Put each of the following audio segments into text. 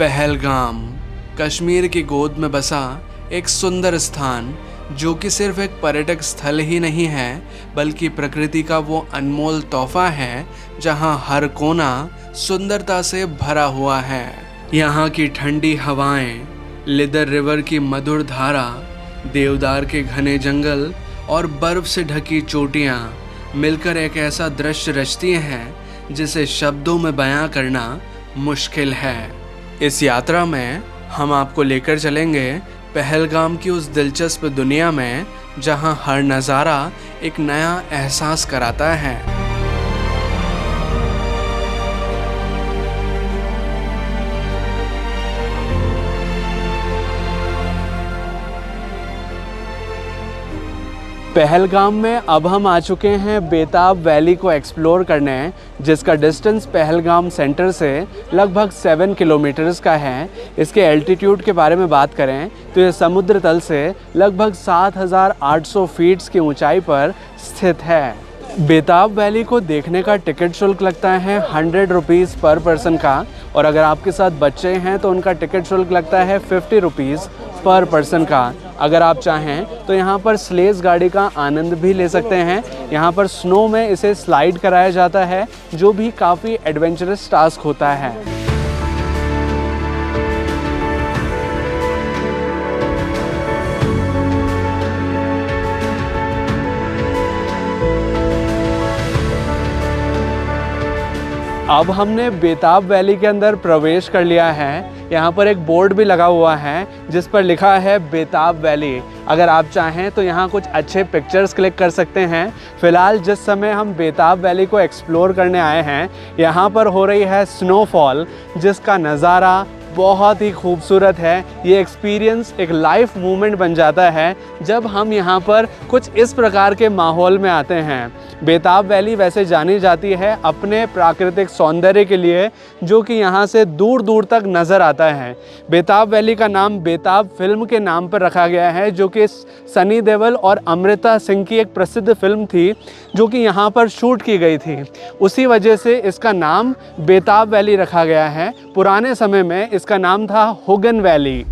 पहलगाम कश्मीर की गोद में बसा एक सुंदर स्थान जो कि सिर्फ एक पर्यटक स्थल ही नहीं है बल्कि प्रकृति का वो अनमोल तोहफा है जहां हर कोना सुंदरता से भरा हुआ है। यहाँ की ठंडी हवाएं, लिदर रिवर की मधुर धारा, देवदार के घने जंगल और बर्फ से ढकी चोटियाँ मिलकर एक ऐसा दृश्य रचती हैं जिसे शब्दों में बयां करना मुश्किल है। इस यात्रा में हम आपको लेकर चलेंगे पहलगाम की उस दिलचस्प दुनिया में जहां हर नज़ारा एक नया एहसास कराता है। पहलगाम में अब हम आ चुके हैं बेताब वैली को एक्सप्लोर करने, जिसका डिस्टेंस पहलगाम सेंटर से लगभग 7 किलोमीटर्स का है। इसके एल्टीट्यूड के बारे में बात करें तो ये समुद्र तल से लगभग 7,800 फीट्स की ऊंचाई पर स्थित है। बेताब वैली को देखने का टिकट शुल्क लगता है 100 रुपीज़ पर पर्सन का, और अगर आपके साथ बच्चे हैं तो उनका टिकट शुल्क लगता है 50 रुपीज़ पर पर्सन का। अगर आप चाहें तो यहाँ पर स्लेज गाड़ी का आनंद भी ले सकते हैं। यहाँ पर स्नो में इसे स्लाइड कराया जाता है, जो भी काफ़ी एडवेंचरस टास्क होता है। अब हमने बेताब वैली के अंदर प्रवेश कर लिया है। यहाँ पर एक बोर्ड भी लगा हुआ है जिस पर लिखा है बेताब वैली। अगर आप चाहें तो यहाँ कुछ अच्छे पिक्चर्स क्लिक कर सकते हैं। फ़िलहाल जिस समय हम बेताब वैली को एक्सप्लोर करने आए हैं, यहाँ पर हो रही है स्नोफॉल, जिसका नज़ारा बहुत ही खूबसूरत है। ये एक्सपीरियंस एक लाइफ मूवमेंट बन जाता है जब हम यहाँ पर कुछ इस प्रकार के माहौल में आते हैं। बेताब वैली वैसे जानी जाती है अपने प्राकृतिक सौंदर्य के लिए, जो कि यहाँ से दूर दूर तक नज़र आता है। बेताब वैली का नाम बेताब फिल्म के नाम पर रखा गया है, जो कि सनी देओल और अमृता सिंह की एक प्रसिद्ध फिल्म थी जो कि यहाँ पर शूट की गई थी। उसी वजह से इसका नाम बेताब वैली रखा गया है। पुराने समय में इसका नाम था हुगन वैली।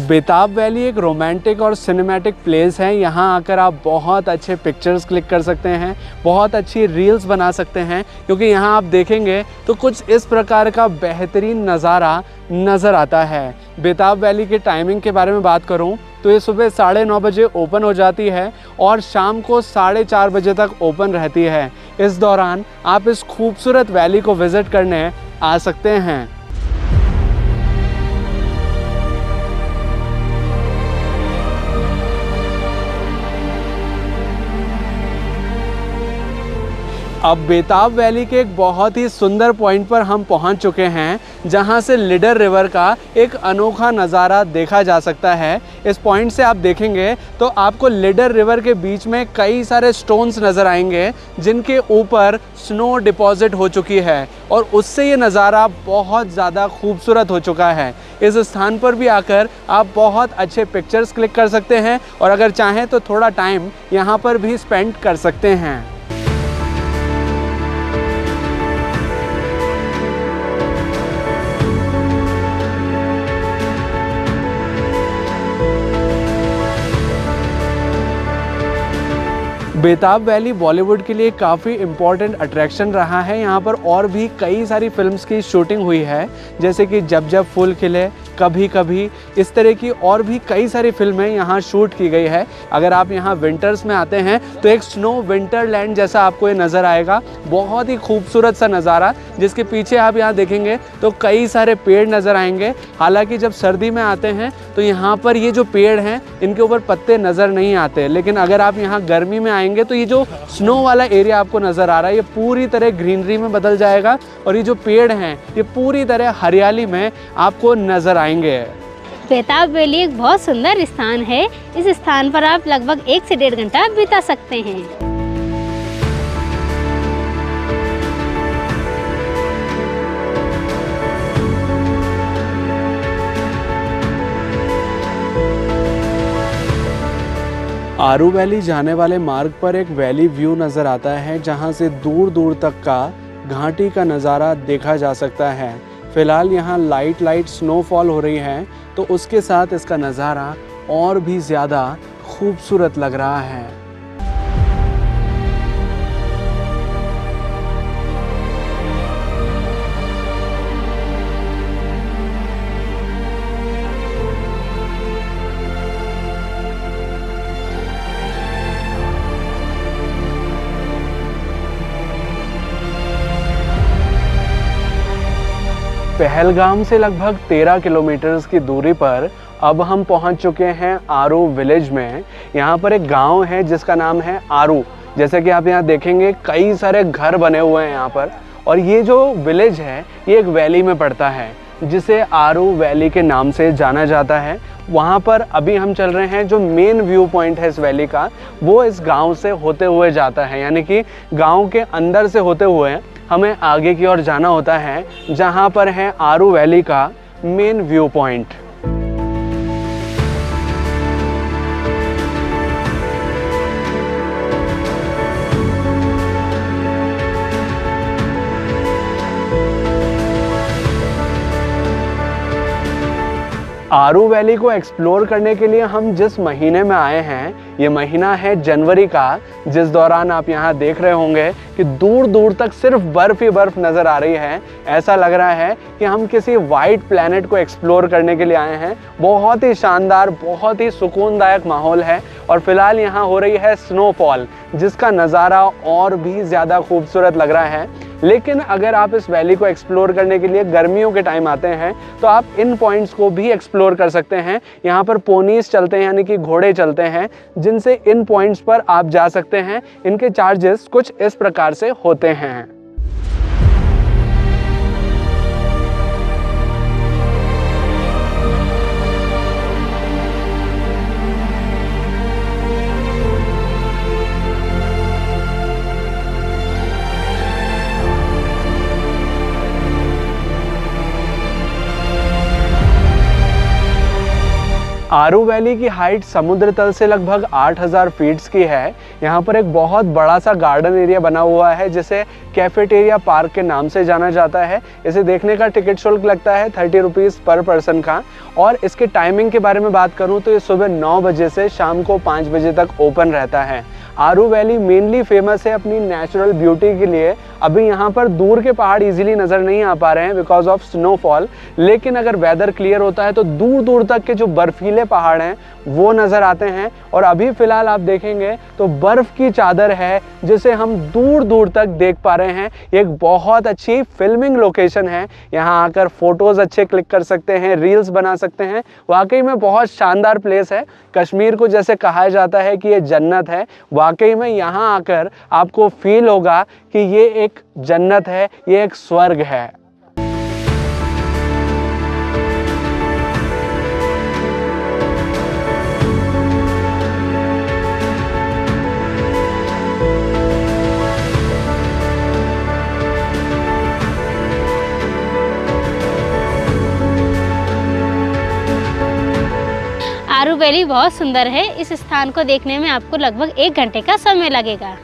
बेताब वैली एक रोमांटिक और सिनेमैटिक प्लेस है। यहाँ आकर आप बहुत अच्छे पिक्चर्स क्लिक कर सकते हैं, बहुत अच्छी रील्स बना सकते हैं, क्योंकि यहाँ आप देखेंगे तो कुछ इस प्रकार का बेहतरीन नज़ारा नज़र आता है। बेताब वैली के टाइमिंग के बारे में बात करूँ तो ये सुबह 9:30 बजे ओपन हो जाती है और शाम को 4:30 बजे तक ओपन रहती है। इस दौरान आप इस खूबसूरत वैली को विज़िट करने आ सकते हैं। अब बेताब वैली के एक बहुत ही सुंदर पॉइंट पर हम पहुंच चुके हैं, जहां से लिडर रिवर का एक अनोखा नज़ारा देखा जा सकता है। इस पॉइंट से आप देखेंगे तो आपको लिडर रिवर के बीच में कई सारे स्टोन्स नज़र आएंगे, जिनके ऊपर स्नो डिपॉजिट हो चुकी है, और उससे ये नज़ारा बहुत ज़्यादा खूबसूरत हो चुका है। इस स्थान पर भी आकर आप बहुत अच्छे पिक्चर्स क्लिक कर सकते हैं, और अगर चाहें तो थोड़ा टाइम यहाँ पर भी स्पेंड कर सकते हैं। बेताब वैली बॉलीवुड के लिए काफ़ी इम्पॉर्टेंट अट्रैक्शन रहा है। यहाँ पर और भी कई सारी फिल्म्स की शूटिंग हुई है, जैसे कि जब जब फूल खिले, कभी कभी, इस तरह की और भी कई सारी फिल्में यहाँ शूट की गई है। अगर आप यहाँ विंटर्स में आते हैं तो एक स्नो विंटरलैंड जैसा आपको ये नज़र आएगा, बहुत ही खूबसूरत सा नज़ारा, जिसके पीछे आप यहाँ देखेंगे तो कई सारे पेड़ नज़र आएंगे। हालांकि जब सर्दी में आते हैं तो यहाँ पर ये जो पेड़ हैं इनके ऊपर पत्ते नज़र नहीं आते, लेकिन अगर आप यहाँ गर्मी में आएंगे तो ये जो स्नो वाला एरिया आपको नज़र आ रहा है ये पूरी तरह ग्रीनरी में बदल जाएगा, और ये जो पेड़ हैं ये पूरी तरह हरियाली में आपको नज़र आएंगे। बेताब वैली एक बहुत सुंदर स्थान है। इस स्थान पर आप लगभग 1 से 1.5 घंटा बिता सकते हैं। आरू वैली जाने वाले मार्ग पर एक वैली व्यू नज़र आता है जहां से दूर दूर तक का घाटी का नज़ारा देखा जा सकता है। फ़िलहाल यहाँ लाइट स्नोफॉल हो रही है तो उसके साथ इसका नज़ारा और भी ज़्यादा खूबसूरत लग रहा है। पहलगाम से लगभग 13 किलोमीटर की दूरी पर अब हम पहुंच चुके हैं आरू विलेज में। यहाँ पर एक गांव है जिसका नाम है आरू। जैसे कि आप यहाँ देखेंगे कई सारे घर बने हुए हैं यहाँ पर, और ये जो विलेज है ये एक वैली में पड़ता है जिसे आरू वैली के नाम से जाना जाता है। वहाँ पर अभी हम चल रहे हैं। जो मेन व्यू पॉइंट है इस वैली का वो इस गांव से होते हुए जाता है, यानी कि गांव के अंदर से होते हुए हमें आगे की ओर जाना होता है जहाँ पर है आरू वैली का मेन व्यू पॉइंट। आरू वैली को एक्सप्लोर करने के लिए हम जिस महीने में आए हैं ये महीना है जनवरी का, जिस दौरान आप यहाँ देख रहे होंगे कि दूर दूर तक सिर्फ बर्फ ही बर्फ नज़र आ रही है। ऐसा लग रहा है कि हम किसी वाइट प्लैनेट को एक्सप्लोर करने के लिए आए हैं। बहुत ही शानदार, बहुत ही सुकूनदायक माहौल है और फिलहाल यहाँ हो रही है स्नोफॉल जिसका नज़ारा और भी ज़्यादा खूबसूरत लग रहा है। लेकिन अगर आप इस वैली को एक्सप्लोर करने के लिए गर्मियों के टाइम आते हैं तो आप इन पॉइंट्स को भी एक्सप्लोर कर सकते हैं। यहाँ पर पोनीस चलते हैं, यानी कि घोड़े चलते हैं, जिनसे इन पॉइंट्स पर आप जा सकते हैं। इनके चार्जेस कुछ इस प्रकार से होते हैं। आरू वैली की हाइट समुद्र तल से लगभग 8000 फीट्स की है। यहाँ पर एक बहुत बड़ा सा गार्डन एरिया बना हुआ है जिसे कैफेटेरिया पार्क के नाम से जाना जाता है। इसे देखने का टिकट शुल्क लगता है 30 रुपीज़ पर पर्सन का। और इसके टाइमिंग के बारे में बात करूँ तो ये सुबह 9 बजे से शाम को 5 बजे तक ओपन रहता है। आरू वैली मेनली फेमस है अपनी नेचुरल ब्यूटी के लिए। अभी यहाँ पर दूर के पहाड़ इजीली नज़र नहीं आ पा रहे हैं बिकॉज ऑफ स्नोफॉल, लेकिन अगर वेदर क्लियर होता है तो दूर दूर तक के जो बर्फीले पहाड़ हैं वो नज़र आते हैं। और अभी फ़िलहाल आप देखेंगे तो बर्फ़ की चादर है जिसे हम दूर दूर तक देख पा रहे हैं। ये एक बहुत अच्छी फिल्मिंग लोकेशन है। यहाँ आकर फ़ोटोज़ अच्छे क्लिक कर सकते हैं, रील्स बना सकते हैं। वाकई में बहुत शानदार प्लेस है। कश्मीर को जैसे कहा जाता है कि ये जन्नत है, वाकई में यहाँ आकर आपको फील होगा कि ये एक जन्नत है, ये एक स्वर्ग है। आरू वैली बहुत सुंदर है। इस स्थान को देखने में आपको लगभग 1 घंटे का समय लगेगा।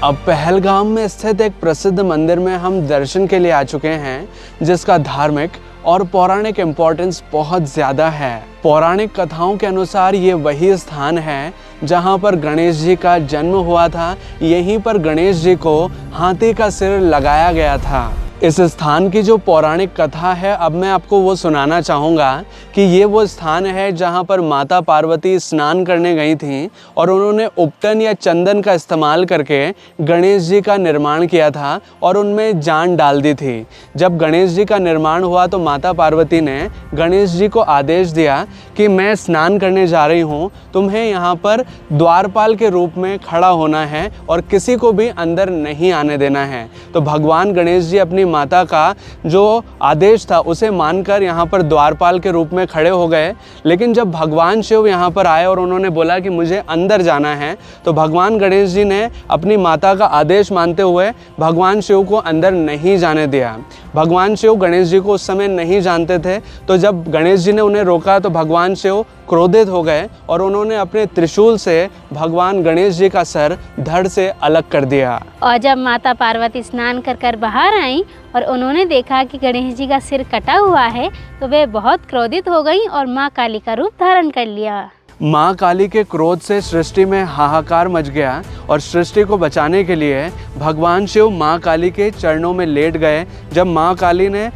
अब पहलगाम में स्थित एक प्रसिद्ध मंदिर में हम दर्शन के लिए आ चुके हैं जिसका धार्मिक और पौराणिक इम्पोर्टेंस बहुत ज़्यादा है। पौराणिक कथाओं के अनुसार ये वही स्थान है जहाँ पर गणेश जी का जन्म हुआ था। यहीं पर गणेश जी को हाथी का सिर लगाया गया था। इस स्थान की जो पौराणिक कथा है, अब मैं आपको वो सुनाना चाहूँगा कि ये वो स्थान है जहाँ पर माता पार्वती स्नान करने गई थीं और उन्होंने उपटन या चंदन का इस्तेमाल करके गणेश जी का निर्माण किया था और उनमें जान डाल दी थी। जब गणेश जी का निर्माण हुआ तो माता पार्वती ने गणेश जी को आदेश दिया कि मैं स्नान करने जा रही हूँ, तुम्हें यहाँ पर द्वारपाल के रूप में खड़ा होना है और किसी को भी अंदर नहीं आने देना है। तो भगवान गणेश जी अपनी माता का जो आदेश था उसे मानकर यहाँ पर द्वारपाल के रूप में खड़े हो गए। लेकिन जब भगवान शिव यहाँ पर आए और उन्होंने बोला कि मुझे अंदर जाना है, तो भगवान गणेश जी ने अपनी माता का आदेश मानते हुए भगवान शिव को अंदर नहीं जाने दिया। भगवान शिव गणेश जी को उस समय नहीं जानते थे, तो जब गणेश जी ने उन्हें रोका तो भगवान शिव क्रोधित हो गए और उन्होंने अपने त्रिशूल से भगवान गणेश जी का सर धड़ से अलग कर दिया। और जब माता पार्वती स्नान कर बाहर आई और उन्होंने देखा कि गणेश जी का सिर कटा हुआ है, तो वे बहुत क्रोधित हो गई और माँ काली का रूप धारण कर लिया। माँ काली के क्रोध से सृष्टि में हाहाकार मच गया और सृष्टि को बचाने के लिए भगवान शिव माँ काली के चरणों में लेट गए। जब माँ काली ने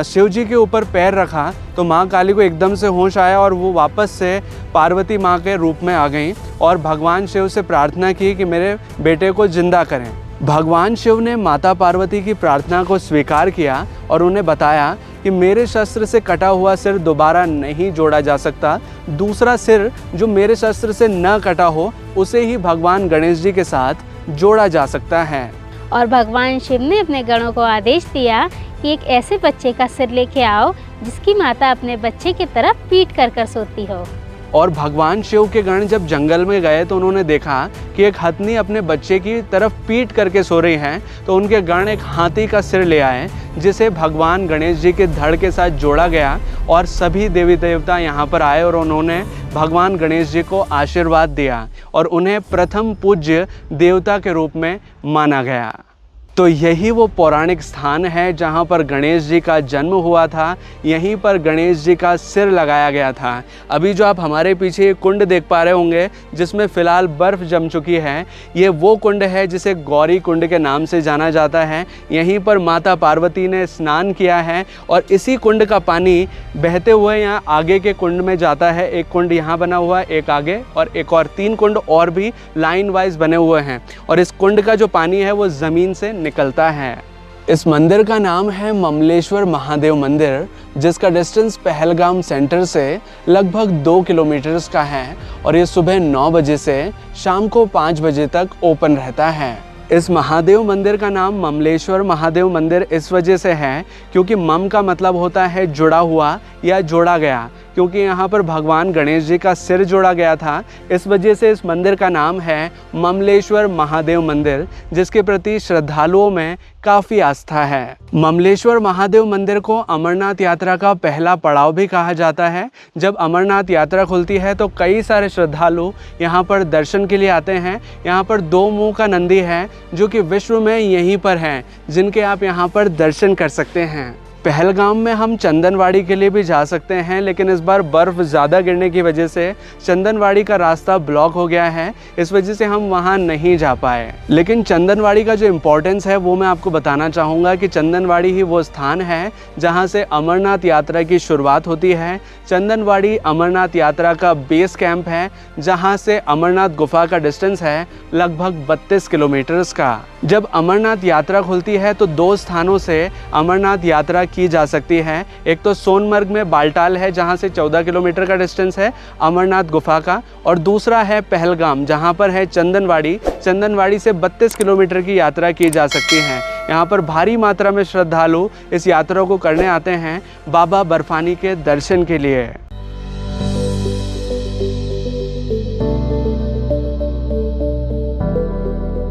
शिव जी के ऊपर पैर रखा तो माँ काली को एकदम से होश आया और वो वापस से पार्वती माँ के रूप में आ गईं और भगवान शिव से प्रार्थना की कि मेरे बेटे को जिंदा करें। भगवान शिव ने माता पार्वती की प्रार्थना को स्वीकार किया और उन्हें बताया कि मेरे शस्त्र से कटा हुआ सिर दोबारा नहीं जोड़ा जा सकता। दूसरा सिर जो मेरे शस्त्र से न कटा हो उसे ही भगवान गणेश जी के साथ जोड़ा जा सकता है। और भगवान शिव ने अपने गणों को आदेश दिया कि एक ऐसे बच्चे का सिर लेके आओ जिसकी माता अपने बच्चे की तरफ पीट कर सोती हो। और भगवान शिव के गण जब जंगल में गए तो उन्होंने देखा कि एक हथनी अपने बच्चे की तरफ पीट करके सो रही हैं, तो उनके गण एक हाथी का सिर ले आए जिसे भगवान गणेश जी के धड़ के साथ जोड़ा गया और सभी देवी देवता यहाँ पर आए और उन्होंने भगवान गणेश जी को आशीर्वाद दिया और उन्हें प्रथम पूज्य देवता के रूप में माना गया। तो यही वो पौराणिक स्थान है जहाँ पर गणेश जी का जन्म हुआ था, यहीं पर गणेश जी का सिर लगाया गया था। अभी जो आप हमारे पीछे ये कुंड देख पा रहे होंगे जिसमें फ़िलहाल बर्फ़ जम चुकी है, ये वो कुंड है जिसे गौरी कुंड के नाम से जाना जाता है। यहीं पर माता पार्वती ने स्नान किया है और इसी कुंड का पानी बहते हुए यहाँ आगे के कुंड में जाता है। एक कुंड यहाँ बना हुआ है, एक आगे और एक और, 3 कुंड और भी लाइन वाइज बने हुए हैं और इस कुंड का जो पानी है वो ज़मीन से निकलता है। इस मंदिर का नाम है ममलेश्वर महादेव मंदिर, जिसका डिस्टेंस पहलगाम सेंटर से लगभग 2 किलोमीटर का है और ये सुबह 9 बजे से शाम को 5 बजे तक ओपन रहता है। इस महादेव मंदिर का नाम ममलेश्वर महादेव मंदिर इस वजह से है क्योंकि मम का मतलब होता है जुड़ा हुआ या जोड़ा गया, क्योंकि यहाँ पर भगवान गणेश जी का सिर जोड़ा गया था। इस वजह से इस मंदिर का नाम है ममलेश्वर महादेव मंदिर, जिसके प्रति श्रद्धालुओं में काफ़ी आस्था है। ममलेश्वर महादेव मंदिर को अमरनाथ यात्रा का पहला पड़ाव भी कहा जाता है। जब अमरनाथ यात्रा खुलती है तो कई सारे श्रद्धालु यहाँ पर दर्शन के लिए आते हैं। यहाँ पर 2 मुंह का नंदी है जो कि विश्व में यहीं पर हैं, जिनके आप यहाँ पर दर्शन कर सकते हैं। पहलगाम में हम चंदनवाड़ी के लिए भी जा सकते हैं, लेकिन इस बार बर्फ़ ज़्यादा गिरने की वजह से चंदनवाड़ी का रास्ता ब्लॉक हो गया है, इस वजह से हम वहाँ नहीं जा पाए। लेकिन चंदनवाड़ी का जो इम्पोर्टेंस है वो मैं आपको बताना चाहूँगा कि चंदनवाड़ी ही वो स्थान है जहाँ से अमरनाथ यात्रा की शुरुआत होती है। चंदनवाड़ी अमरनाथ यात्रा का बेस कैंप है, जहाँ से अमरनाथ गुफा का डिस्टेंस है लगभग 32 किलोमीटर्स का। जब अमरनाथ यात्रा खुलती है तो 2 स्थानों से अमरनाथ यात्रा की जा सकती है। एक तो सोनमर्ग में बालटाल है जहां से 14 किलोमीटर का डिस्टेंस है अमरनाथ गुफा का, और दूसरा है पहलगाम जहां पर है चंदनवाड़ी। चंदनवाड़ी से 32 किलोमीटर की यात्रा की जा सकती है। यहाँ पर भारी मात्रा में श्रद्धालु इस यात्रा को करने आते हैं बाबा बर्फानी के दर्शन के लिए।